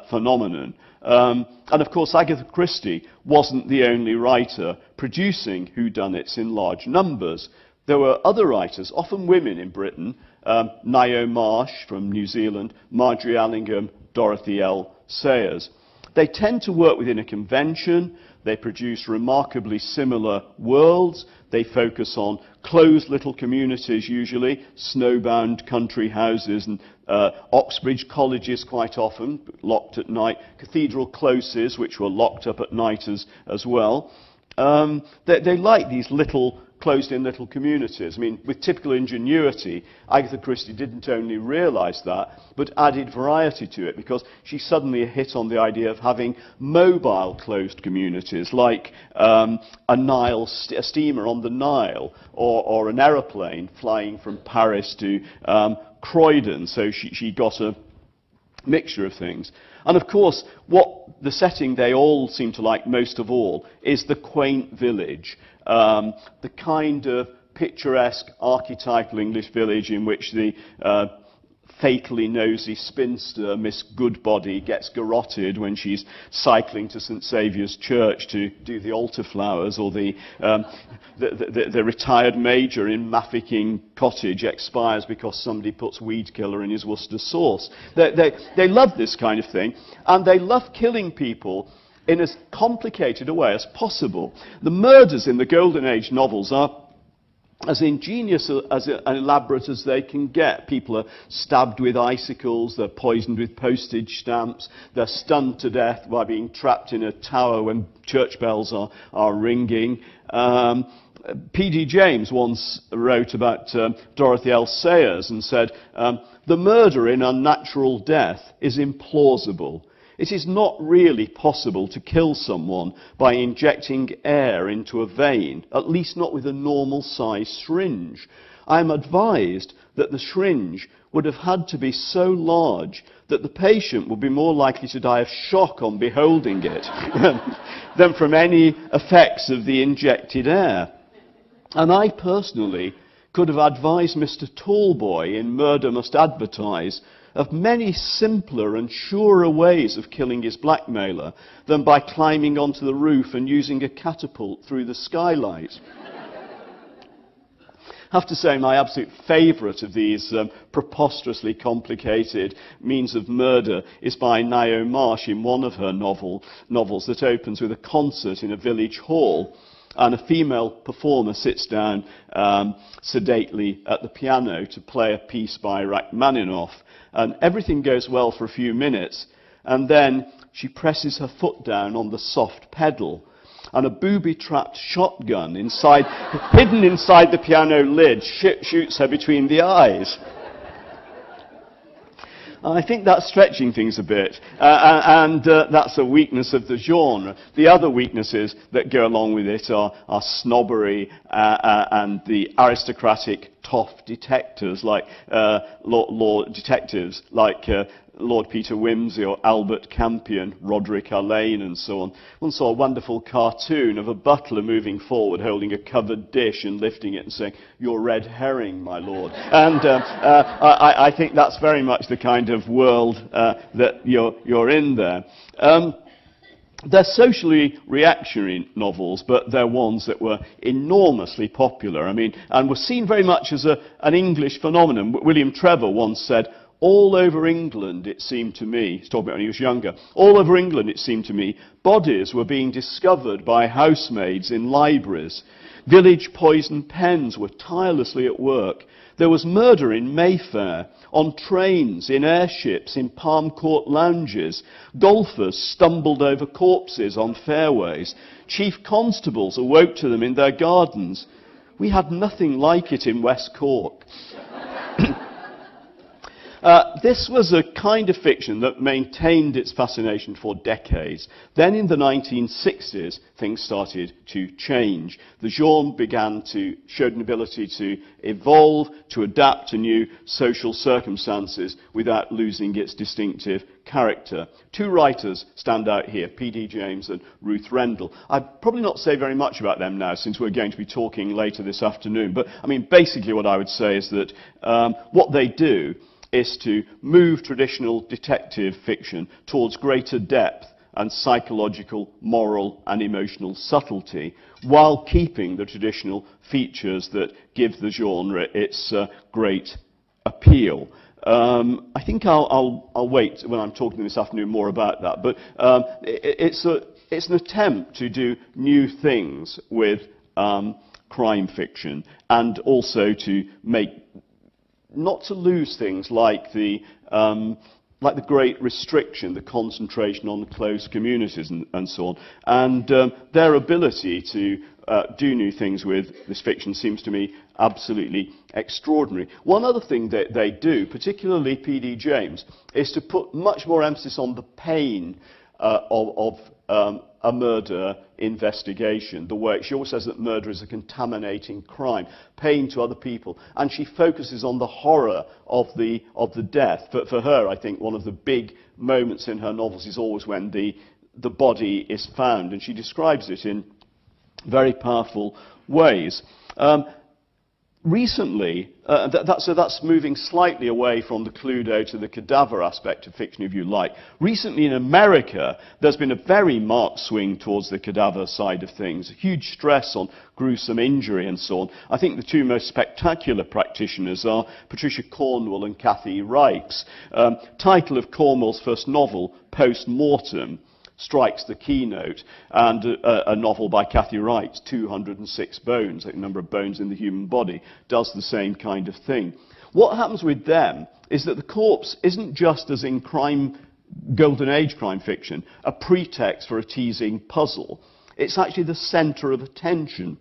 phenomenon. And of course, Agatha Christie wasn't the only writer producing whodunits in large numbers. There were other writers, often women in Britain, Ngaio Marsh from New Zealand, Marjorie Allingham, Dorothy L. Sayers. They tend to work within a convention. They produce remarkably similar worlds. They focus on closed little communities, usually, snowbound country houses and Oxbridge colleges quite often, locked at night, cathedral closes, which were locked up at night as well. They like these closed-in little communities. I mean, with typical ingenuity, Agatha Christie didn't only realise that, but added variety to it, because she suddenly hit on the idea of having mobile closed communities, like a steamer on the Nile, or an aeroplane flying from Paris to Croydon, so she got a mixture of things. And of course, what the setting they all seem to like most of all is the quaint village, the kind of picturesque archetypal English village in which the fatally nosy spinster Miss Goodbody gets garrotted when she's cycling to St Saviour's Church to do the altar flowers, or the retired major in Mafeking Cottage expires because somebody puts weed killer in his Worcester sauce. They love this kind of thing, and they love killing people in as complicated a way as possible. The murders in the Golden Age novels are as ingenious and elaborate as they can get. People are stabbed with icicles, they're poisoned with postage stamps, they're stunned to death by being trapped in a tower when church bells are ringing. P.D. James once wrote about Dorothy L. Sayers and said, "The murder in Unnatural Death is implausible. It is not really possible to kill someone by injecting air into a vein, at least not with a normal-sized syringe. I am advised that the syringe would have had to be so large that the patient would be more likely to die of shock on beholding it than from any effects of the injected air. And I personally could have advised Mr. Tallboy in Murder Must Advertise of many simpler and surer ways of killing his blackmailer than by climbing onto the roof and using a catapult through the skylight." I have to say my absolute favourite of these preposterously complicated means of murder is by Ngaio Marsh in one of her novels that opens with a concert in a village hall, and a female performer sits down sedately at the piano to play a piece by Rachmaninoff. And everything goes well for a few minutes, and then she presses her foot down on the soft pedal, and a booby-trapped shotgun hidden inside the piano lid shoots her between the eyes. I think that's stretching things a bit, and that's a weakness of the genre. The other weaknesses that go along with it are snobbery and the aristocratic toff detectives like Lord Peter Wimsey or Albert Campion, Roderick Alleyne and so on. One saw a wonderful cartoon of a butler moving forward holding a covered dish and lifting it and saying, "Your red herring, my lord." And I think that's very much the kind of world that you're in there. They're socially reactionary novels, but they're ones that were enormously popular. I mean, and were seen very much as an English phenomenon. William Trevor once said, "All over England, it seemed to me," he's talking about when he was younger, "all over England, it seemed to me, bodies were being discovered by housemaids in libraries. Village poison pens were tirelessly at work. There was murder in Mayfair, on trains, in airships, in Palm Court lounges. Golfers stumbled over corpses on fairways. Chief constables awoke to them in their gardens. We had nothing like it in West Cork." This was a kind of fiction that maintained its fascination for decades. Then in the 1960s, things started to change. The genre showed an ability to evolve, to adapt to new social circumstances without losing its distinctive character. Two writers stand out here, P.D. James and Ruth Rendell. I'd probably not say very much about them now, since we're going to be talking later this afternoon. But, I mean, basically what I would say is that what they do is to move traditional detective fiction towards greater depth and psychological, moral and emotional subtlety, while keeping the traditional features that give the genre its great appeal. I think I'll wait when I'm talking this afternoon more about that, but it's an attempt to do new things with crime fiction, and also to make not to lose things like the Great Restriction, the concentration on closed communities and so on. And their ability to do new things with this fiction seems to me absolutely extraordinary. One other thing that they do, particularly P.D. James, is to put much more emphasis on the pain of a murder investigation. The way she always says that murder is a contaminating crime, pain to other people, and she focuses on the horror of the death. But for her, I think one of the big moments in her novels is always when the body is found, and she describes it in very powerful ways. Recently, so that's moving slightly away from the Cluedo to the cadaver aspect of fiction, if you like. Recently in America, there's been a very marked swing towards the cadaver side of things, a huge stress on gruesome injury and so on. I think the two most spectacular practitioners are Patricia Cornwell and Kathy Reichs. Title of Cornwell's first novel, Post Mortem, strikes the keynote, and a novel by Kathy Reichs, 206 Bones, like the number of bones in the human body, does the same kind of thing. What happens with them is that the corpse isn't just, as in Golden Age crime fiction, a pretext for a teasing puzzle. It's actually the centre of attention.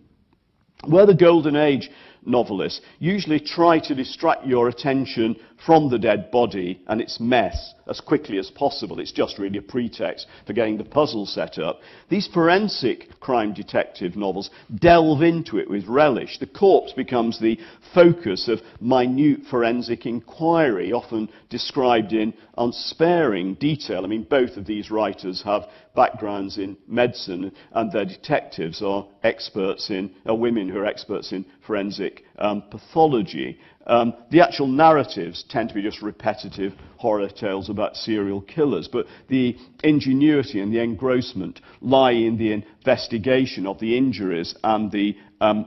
Where the Golden Age novelists usually try to distract your attention from the dead body and its mess as quickly as possible. It's just really a pretext for getting the puzzle set up. These forensic crime detective novels delve into it with relish. The corpse becomes the focus of minute forensic inquiry, often described in unsparing detail. I mean, both of these writers have backgrounds in medicine, and their detectives are women who are experts in forensic pathology. The actual narratives tend to be just repetitive horror tales about serial killers, but the ingenuity and the engrossment lie in the investigation of the injuries and the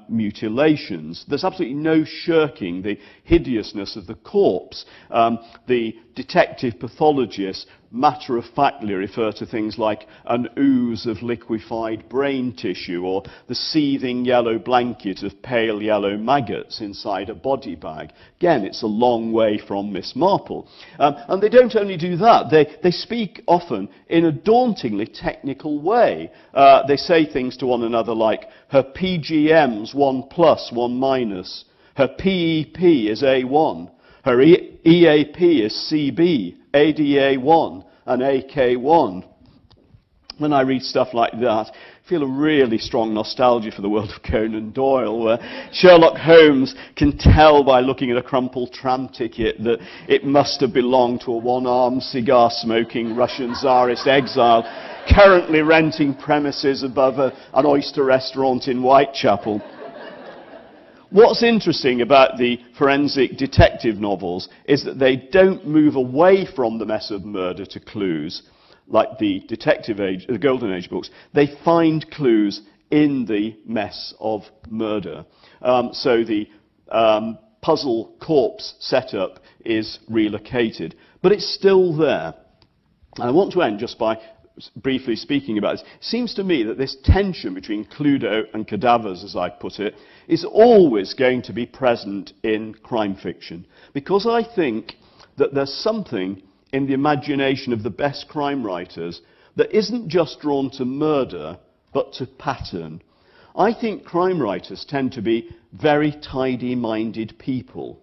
mutilations. There's absolutely no shirking the hideousness of the corpse. The detective pathologists matter-of-factly refer to things like an ooze of liquefied brain tissue, or the seething yellow blanket of pale yellow maggots inside a body bag. Again, it's a long way from Miss Marple. And they don't only do that, they speak often in a dauntingly technical way. They say things to one another like, her PGM's 1 plus, 1 minus. Her PEP is A1. Her EAP is CB, ADA1 and AK1. When I read stuff like that, I feel a really strong nostalgia for the world of Conan Doyle, where Sherlock Holmes can tell by looking at a crumpled tram ticket that it must have belonged to a one-armed, cigar-smoking Russian Tsarist exile currently renting premises above an oyster restaurant in Whitechapel. What's interesting about the forensic detective novels is that they don't move away from the mess of murder to clues, like the the Golden Age books. They find clues in the mess of murder. So the puzzle corpse setup is relocated, but it's still there. And I want to end just by briefly speaking about this. It seems to me that this tension between Cluedo and cadavers, as I put it, is always going to be present in crime fiction, because I think that there's something in the imagination of the best crime writers that isn't just drawn to murder, but to pattern. I think crime writers tend to be very tidy-minded people.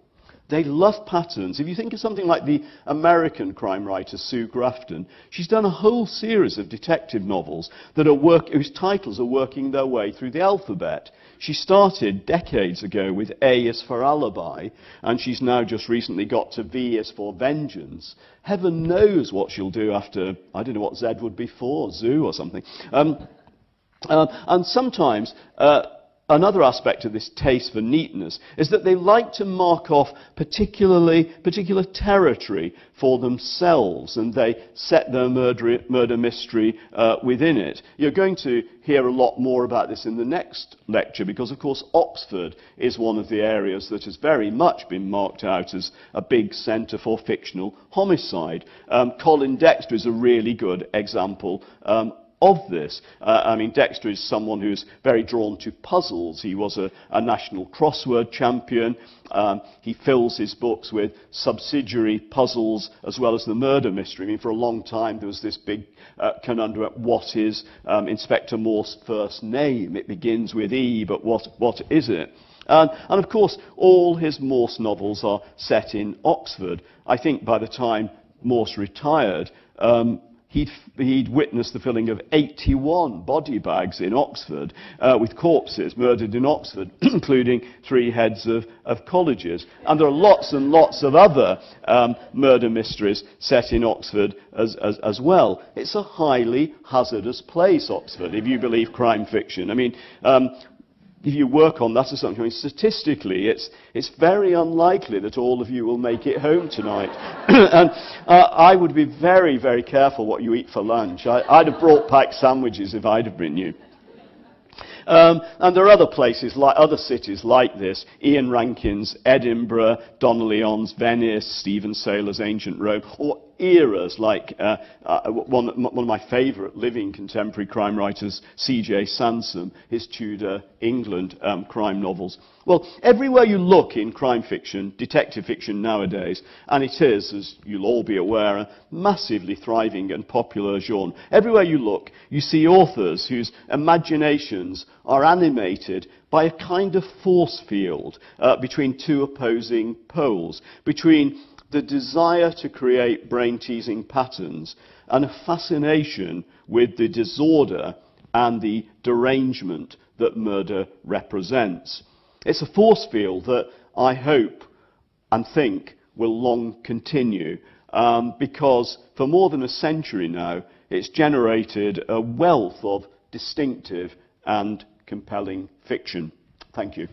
They love patterns. If you think of something like the American crime writer Sue Grafton, she's done a whole series of detective novels that whose titles are working their way through the alphabet. She started decades ago with A is for Alibi, and she's now just recently got to V is for Vengeance. Heaven knows what she'll do after, I don't know what Z would be for, Zoo or something. And sometimes another aspect of this taste for neatness is that they like to mark off particular territory for themselves, and they set their murder mystery within it. You're going to hear a lot more about this in the next lecture, because of course Oxford is one of the areas that has very much been marked out as a big centre for fictional homicide. Colin Dexter is a really good example of this. I mean, Dexter is someone who's very drawn to puzzles. He was a national crossword champion. He fills his books with subsidiary puzzles as well as the murder mystery. I mean, for a long time there was this big conundrum: what is Inspector Morse's first name? It begins with E, but what is it? And of course, all his Morse novels are set in Oxford. I think by the time Morse retired, he'd witnessed the filling of 81 body bags in Oxford with corpses murdered in Oxford, including 3 heads of colleges. And there are lots and lots of other murder mysteries set in Oxford as well. It's a highly hazardous place, Oxford, if you believe crime fiction. I mean, if you work on that or something, I mean, statistically, it's very unlikely that all of you will make it home tonight. And I would be very, very careful what you eat for lunch. I'd have brought packed sandwiches if I'd have been you. And there are other places, like other cities like this: Ian Rankin's Edinburgh, Donnellyon's Venice, Stephen Saylor's Ancient Rome, or eras like one of my favourite living contemporary crime writers, C.J. Sansom, his Tudor England crime novels. Well, everywhere you look in crime fiction, detective fiction nowadays, and it is, as you'll all be aware, a massively thriving and popular genre. Everywhere you look, you see authors whose imaginations are animated by a kind of force field between 2 opposing poles, between the desire to create brain-teasing patterns and a fascination with the disorder and the derangement that murder represents. It's a force field that I hope and think will long continue, because for more than a century now, it's generated a wealth of distinctive and compelling fiction. Thank you.